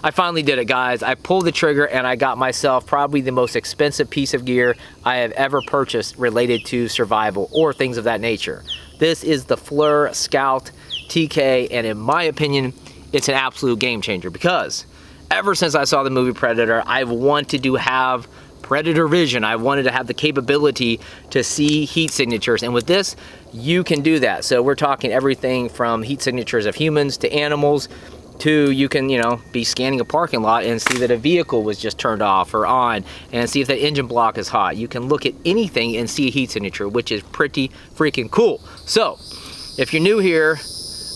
I finally did it, guys. I pulled the trigger and I got myself probably the most expensive piece of gear I have ever purchased related to survival or things of that nature. This is the FLIR Scout TK, and in my opinion, it's an absolute game changer because ever since I saw the movie Predator, I've wanted to have Predator vision. I wanted to have the capability to see heat signatures, and with this, you can do that. So we're talking everything from heat signatures of humans to animals to you can, you know, be scanning a parking lot and see that a vehicle was just turned off or on and see if the engine block is hot. You can look at anything and see a heat signature, which is pretty freaking cool. So if you're new here,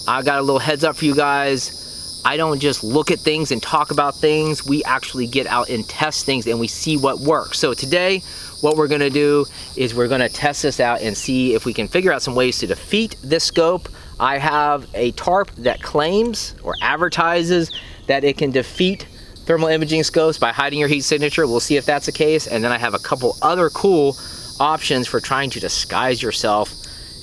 I got a little heads up for you guys. I don't just look at things and talk about things. We actually get out and test things and we see what works. So today, what we're gonna do is we're gonna test this out and see if we can figure out some ways to defeat this scope. I have a tarp that claims or advertises that it can defeat thermal imaging scopes by hiding your heat signature. We'll see if that's the case. And then I have a couple other cool options for trying to disguise yourself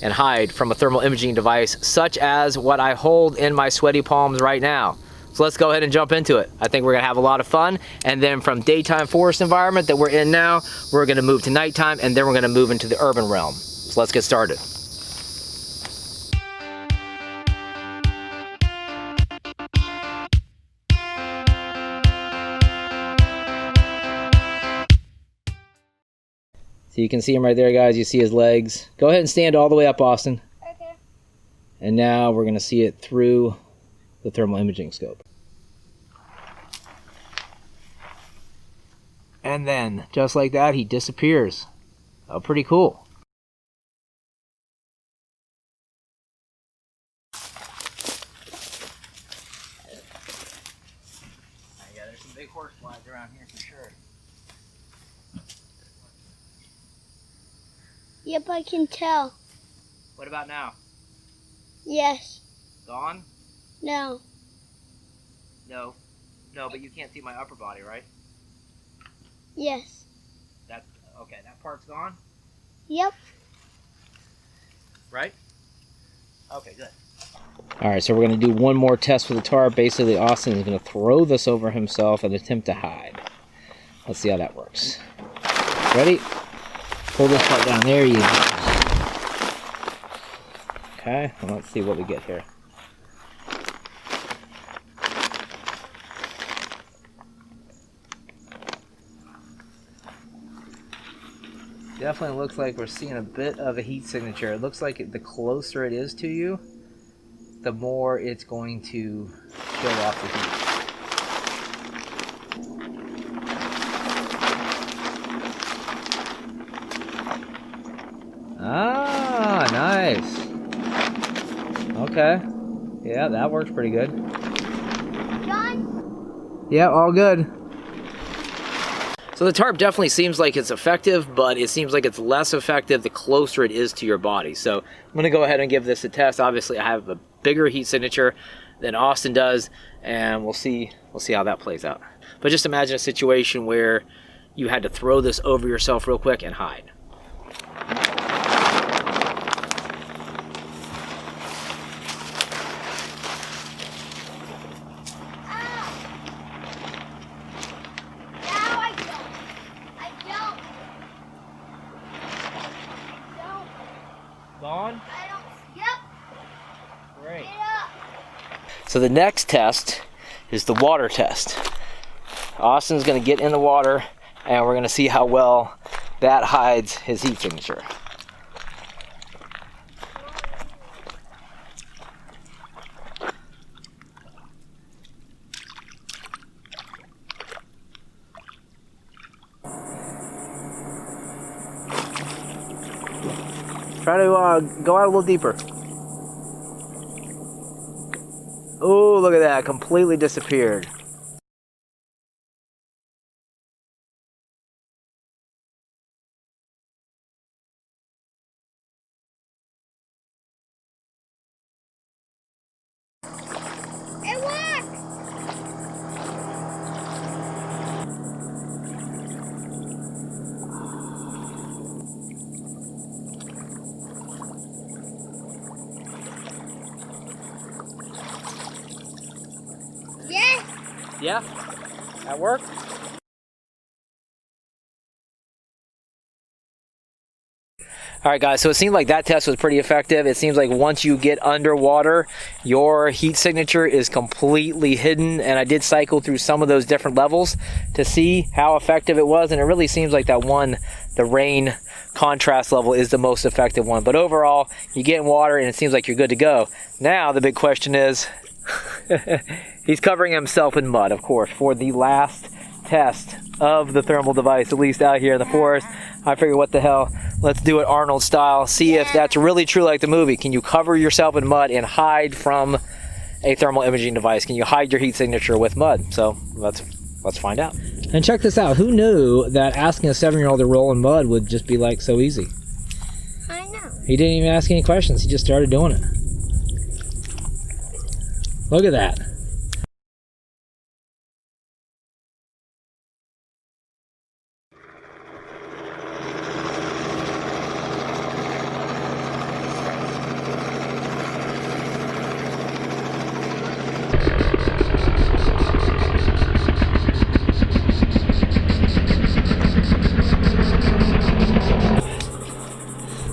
and hide from a thermal imaging device, such as what I hold in my sweaty palms right now. So let's go ahead and jump into it. I think we're gonna have a lot of fun. And then from daytime forest environment that we're in now, we're gonna move to nighttime, and then we're gonna move into the urban realm. So let's get started. So you can see him right there, guys. You see his legs. Go ahead and stand all the way up, Austin. Okay. And now we're gonna see it through the thermal imaging scope. And then, just like that, he disappears. Oh, pretty cool. Yeah, there's some big horse flies around here for sure. Yep, I can tell. What about now? Yes. Gone? No. No. No, but you can't see my upper body, right? Yes. That, okay, that part's gone? Yep. Right? Okay, good. All right, so we're going to do one more test with the tarp. Basically, Austin is going to throw this over himself and attempt to hide. Let's see how that works. Ready? Pull this part down. There you go. Okay, well, let's see what we get here. Definitely looks like we're seeing a bit of a heat signature. It looks like the closer it is to you, the more it's going to show off the heat. Ah, nice. Okay. Yeah, that works pretty good. John? Yeah, all good. So the tarp definitely seems like it's effective, but it seems like it's less effective the closer it is to your body. So I'm gonna go ahead and give this a test. Obviously, I have a bigger heat signature than Austin does, and we'll see how that plays out. But just imagine a situation where you had to throw this over yourself real quick and hide. Gone? Yep. Great. Get up. So the next test is the water test. Austin's going to get in the water and we're going to see how well that hides his heat signature. Try to go out a little deeper. Oh, look at that. Completely disappeared. It worked! Yes! Yeah? That work? All right, guys, so it seems like that test was pretty effective. It seems like once you get underwater, your heat signature is completely hidden, and I did cycle through some of those different levels to see how effective it was, and it really seems like that one, the rain contrast level, is the most effective one. But overall, you get in water, and it seems like you're good to go. Now, the big question is, he's covering himself in mud, of course, for the last test of the thermal device, at least out here in the forest. I figure, what the hell, let's do it Arnold style, see if that's really true like the movie. Can you cover yourself in mud and hide from a thermal imaging device? Can you hide your heat signature with mud? So let's find out. And check this out, who knew that asking a 7-year-old to roll in mud would just be like so easy? I know. He didn't even ask any questions, he just started doing it. Look at that.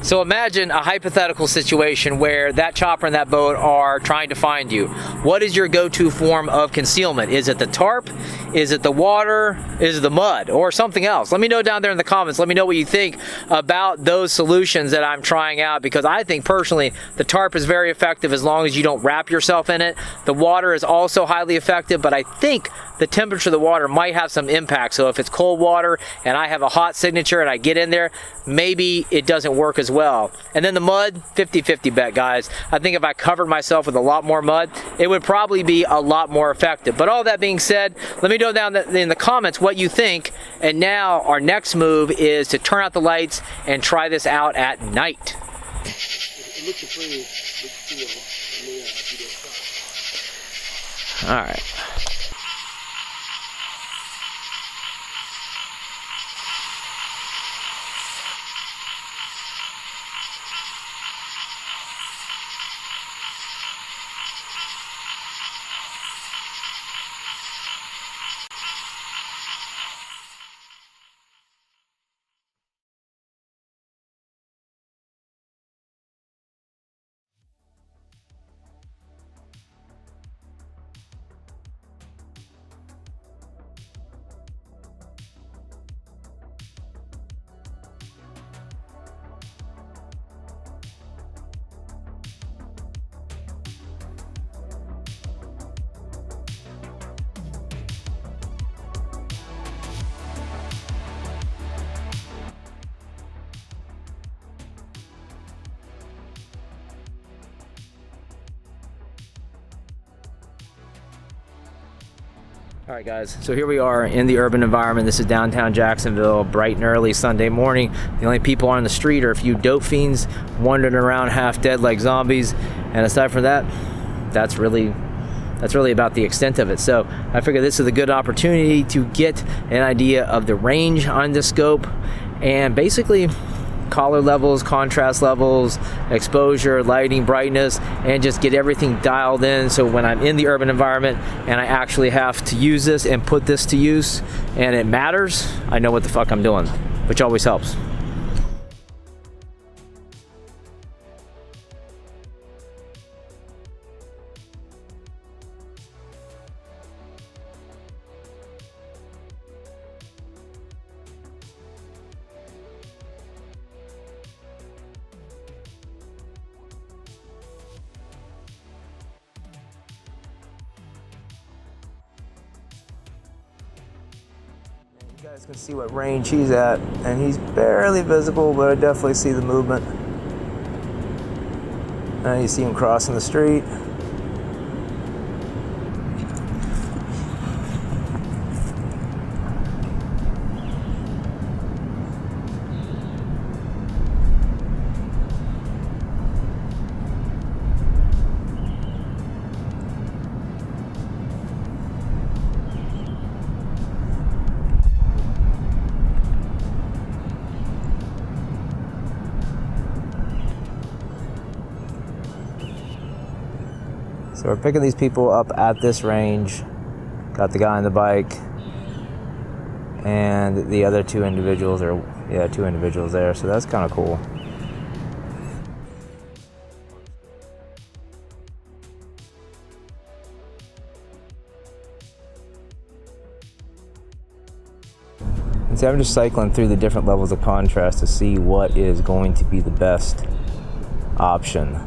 So imagine a hypothetical situation where that chopper and that boat are trying to find you. What is your go-to form of concealment? Is it the tarp? Is it the water? Is it the mud? Or something else? Let me know down there in the comments. Let me know what you think about those solutions that I'm trying out, because I think personally the tarp is very effective as long as you don't wrap yourself in it. The water is also highly effective, but I think the temperature of the water might have some impact. So if it's cold water and I have a hot signature and I get in there, maybe it doesn't work as well. And then the mud, 50-50 bet, guys. I think if I covered myself with a lot more mud, it would probably be a lot more effective. But all that being said, let me know down in the comments what you think. And now our next move is to turn out the lights and try this out at night. It looks a pretty big deal. All right. All right, guys, so here we are in the urban environment. This is downtown Jacksonville, bright and early Sunday morning. The only people on the street are a few dope fiends wandering around half dead like zombies. And aside from that, that's really about the extent of it. So I figured this is a good opportunity to get an idea of the range on this scope and basically color levels, contrast levels, exposure, lighting, brightness, and just get everything dialed in, so when I'm in the urban environment and I actually have to use this and put this to use and it matters, I know what the fuck I'm doing, which always helps. You guys can see what range he's at, and he's barely visible, but I definitely see the movement. And you see him crossing the street. So we're picking these people up at this range, Got the guy on the bike, and the other two individuals are, yeah, two individuals there, so that's kind of cool. And so I'm just cycling through the different levels of contrast to see what is going to be the best option.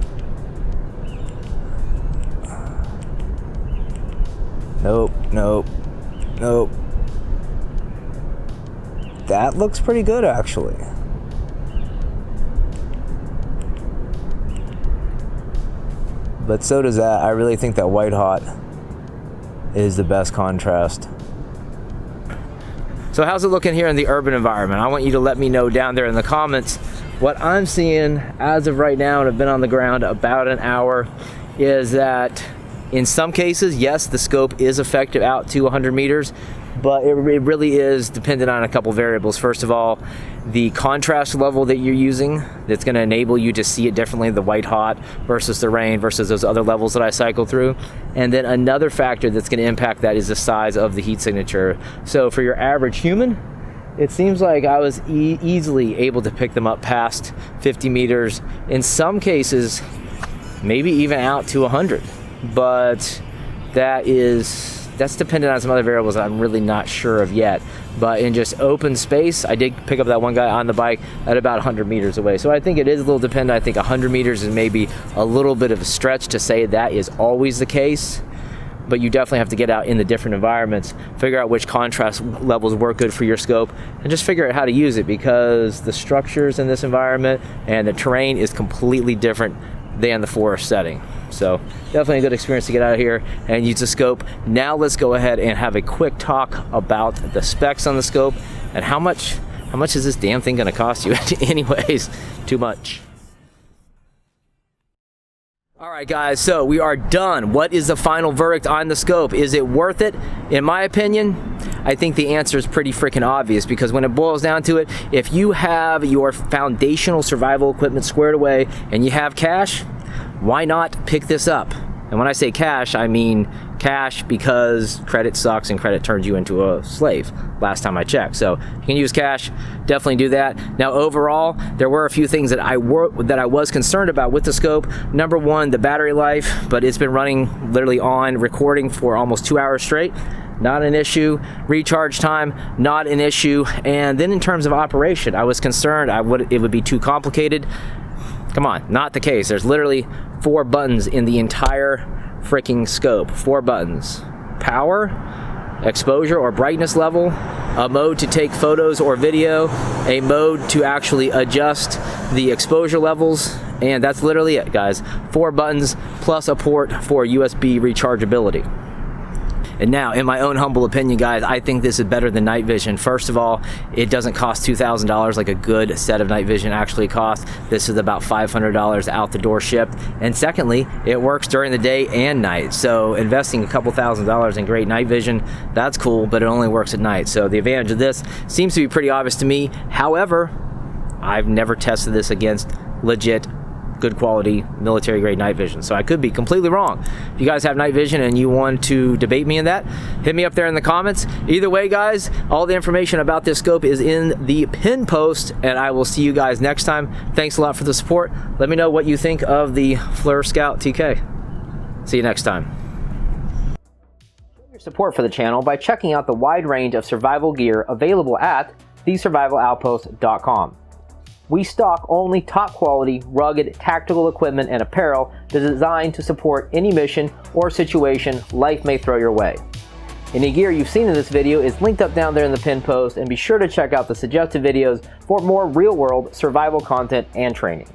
Nope, nope, nope. That looks pretty good, actually. But so does that. I really think that white hot is the best contrast. So how's it looking here in the urban environment? I want you to let me know down there in the comments. What I'm seeing as of right now, and I've been on the ground about an hour, is that in some cases, yes, the scope is effective out to 100 meters, but it really is dependent on a couple variables. First of all, the contrast level that you're using, that's going to enable you to see it differently, the white hot versus the rain versus those other levels that I cycled through. And then another factor that's going to impact that is the size of the heat signature. So for your average human, it seems like I was easily able to pick them up past 50 meters. In some cases, maybe even out to 100. But that's dependent on some other variables that I'm really not sure of yet. But in just open space, I did pick up that one guy on the bike at about 100 meters away. So I think it is a little dependent. I think 100 meters is maybe a little bit of a stretch to say that is always the case. But you definitely have to get out in the different environments, figure out which contrast levels work good for your scope, and just figure out how to use it, because the structures in this environment and the terrain is completely different than the forest setting. So definitely a good experience to get out of here and use the scope. Now let's go ahead and have a quick talk about the specs on the scope and how much is this damn thing going to cost you anyways. Too much. All right, guys, so we are done. What is the final verdict on the scope? Is it worth it? In my opinion, I think the answer is pretty freaking obvious, because when it boils down to it, if you have your foundational survival equipment squared away and you have cash, why not pick this up? And when I say cash, I mean cash because credit sucks and credit turns you into a slave last time I checked. So you can use cash, definitely do that. Now overall, there were a few things that I was concerned about with the scope. Number one, the battery life, but it's been running literally on recording for almost 2 hours straight. Not an issue. Recharge time, not an issue. And then in terms of operation, I was concerned it would be too complicated. Come on, not the case. There's literally 4 buttons in the entire freaking scope. 4 buttons. Power, exposure or brightness level, a mode to take photos or video, a mode to actually adjust the exposure levels, and that's literally it, guys. 4 buttons plus a port for USB rechargeability. And now, in my own humble opinion, guys, I think this is better than night vision. First of all, it doesn't cost $2,000 like a good set of night vision actually costs. This is about $500 out the door shipped. And secondly, it works during the day and night. So investing a couple $1,000s in great night vision, that's cool, but it only works at night. So the advantage of this seems to be pretty obvious to me. However, I've never tested this against legit good quality military grade night vision, so I could be completely wrong. If you guys have night vision and you want to debate me in that, hit me up there in the comments. Either way, guys, all the information about this scope is in the pin post, and I will see you guys next time. Thanks a lot for the support. Let me know what you think of the FLIR Scout TK. See you next time. Show your support for the channel by checking out the wide range of survival gear available at thesurvivaloutpost.com. We stock only top quality, rugged, tactical equipment and apparel that is designed to support any mission or situation life may throw your way. Any gear you've seen in this video is linked up down there in the pin post, and be sure to check out the suggested videos for more real-world survival content and training.